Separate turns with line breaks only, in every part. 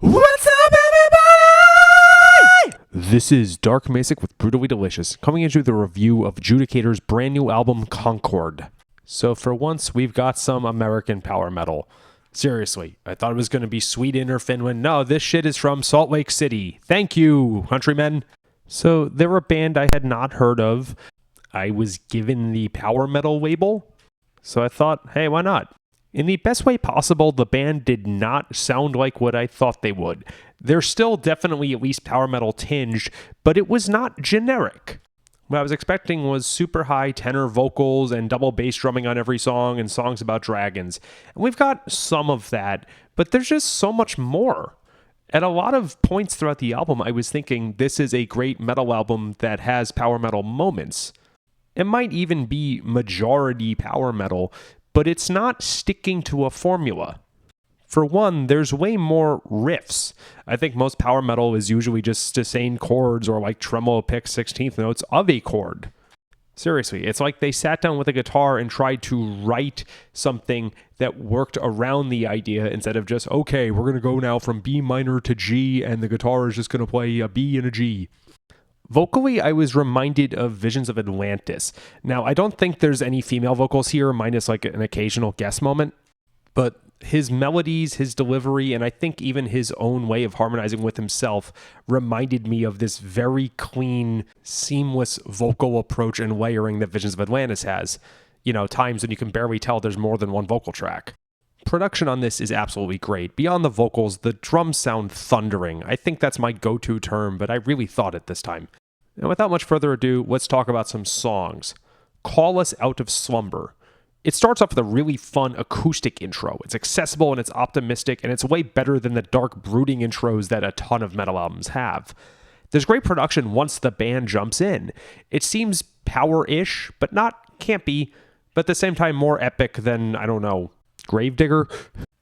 What's up, everybody? This is Dark Macek with Brutally Delicious, coming into the review of Judicator's brand new album, Concord. So for once, we've got some American power metal. Seriously, I thought it was going to be Sweden or Finland. No, this shit is from Salt Lake City. Thank you, countrymen. So they're a band I had not heard of. I was given the power metal label, so I thought, hey, why not? In the best way possible, the band did not sound like what I thought they would. They're still definitely at least power metal tinged, but it was not generic. What I was expecting was super high tenor vocals and double bass drumming on every song and songs about dragons. And we've got some of that, but there's just so much more. At a lot of points throughout the album, I was thinking this is a great metal album that has power metal moments. It might even be majority power metal, but it's not sticking to a formula. For one, there's way more riffs. I think most power metal is usually just sustained chords or like tremolo pick 16th notes of a chord. Seriously, it's like they sat down with a guitar and tried to write something that worked around the idea instead of just, okay, we're going to go now from B minor to G and the guitar is just going to play a B and a G. Vocally, I was reminded of Visions of Atlantis. Now, I don't think there's any female vocals here, minus like an occasional guest moment, but his melodies, his delivery, and I think even his own way of harmonizing with himself reminded me of this very clean, seamless vocal approach and layering that Visions of Atlantis has. You know, times when you can barely tell there's more than one vocal track. Production on this is absolutely great. Beyond the vocals, the drums sound thundering. I think that's my go-to term, but I really thought it this time. And without much further ado, let's talk about some songs. Call Us Out of Slumber. It starts off with a really fun acoustic intro. It's accessible and it's optimistic, and it's way better than the dark, brooding intros that a ton of metal albums have. There's great production once the band jumps in. It seems power-ish, but not campy, but at the same time more epic than, I don't know, Gravedigger.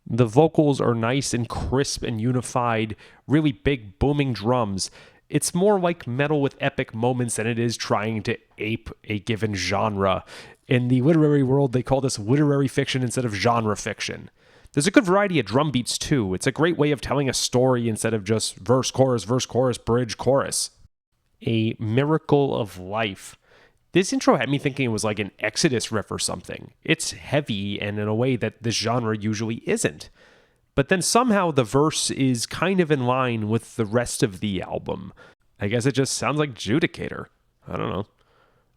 The vocals are nice and crisp and unified, really big booming drums. It's more like metal with epic moments than it is trying to ape a given genre. In the literary world, they call this literary fiction instead of genre fiction. There's a good variety of drum beats too. It's a great way of telling a story instead of just verse, chorus, bridge, chorus. A Miracle of Life. This intro had me thinking it was like an Exodus riff or something. It's heavy and in a way that this genre usually isn't. But then somehow the verse is kind of in line with the rest of the album. I guess it just sounds like Judicator. I don't know.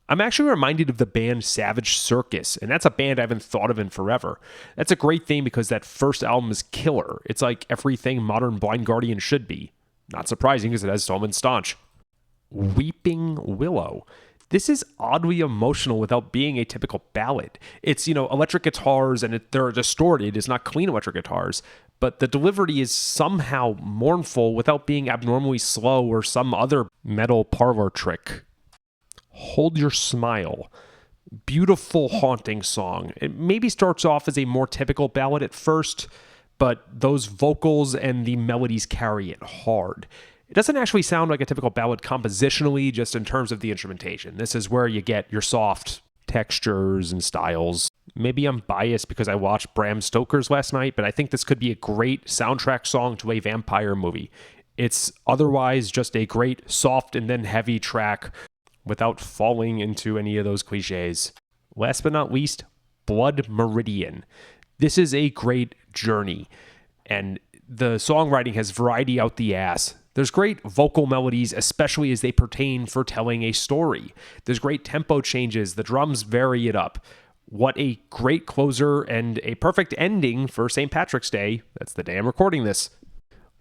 I'm actually reminded of the band Savage Circus, and that's a band I haven't thought of in forever. That's a great thing because that first album is killer. It's like everything modern Blind Guardian should be. Not surprising because it has Tom and Staunch. Weeping Willow. This is oddly emotional without being a typical ballad. It's, electric guitars and they're distorted. It's not clean electric guitars, but the delivery is somehow mournful without being abnormally slow or some other metal parlor trick. Hold Your Smile. Beautiful, haunting song. It maybe starts off as a more typical ballad at first, but those vocals and the melodies carry it hard. It doesn't actually sound like a typical ballad compositionally, just in terms of the instrumentation. This is where you get your soft textures and styles. Maybe I'm biased because I watched Bram Stoker's last night, but I think this could be a great soundtrack song to a vampire movie. It's otherwise just a great soft and then heavy track without falling into any of those cliches. Last but not least, Blood Meridian. This is a great journey, and the songwriting has variety out the ass. There's great vocal melodies, especially as they pertain for telling a story. There's great tempo changes. The drums vary it up. What a great closer and a perfect ending for St. Patrick's Day. That's the day I'm recording this.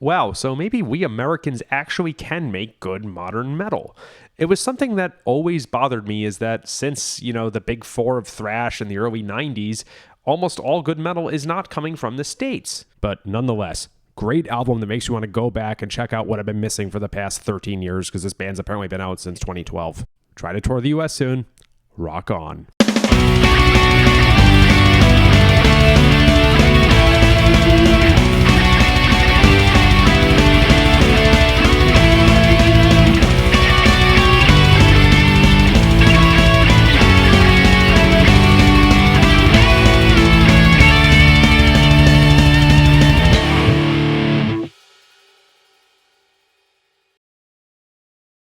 Wow, so maybe we Americans actually can make good modern metal. It was something that always bothered me is that since, the big four of thrash in the early 90s, almost all good metal is not coming from the States. But nonetheless, great album that makes you want to go back and check out what I've been missing for the past 13 years because this band's apparently been out since 2012. Try to tour the US soon. Rock on.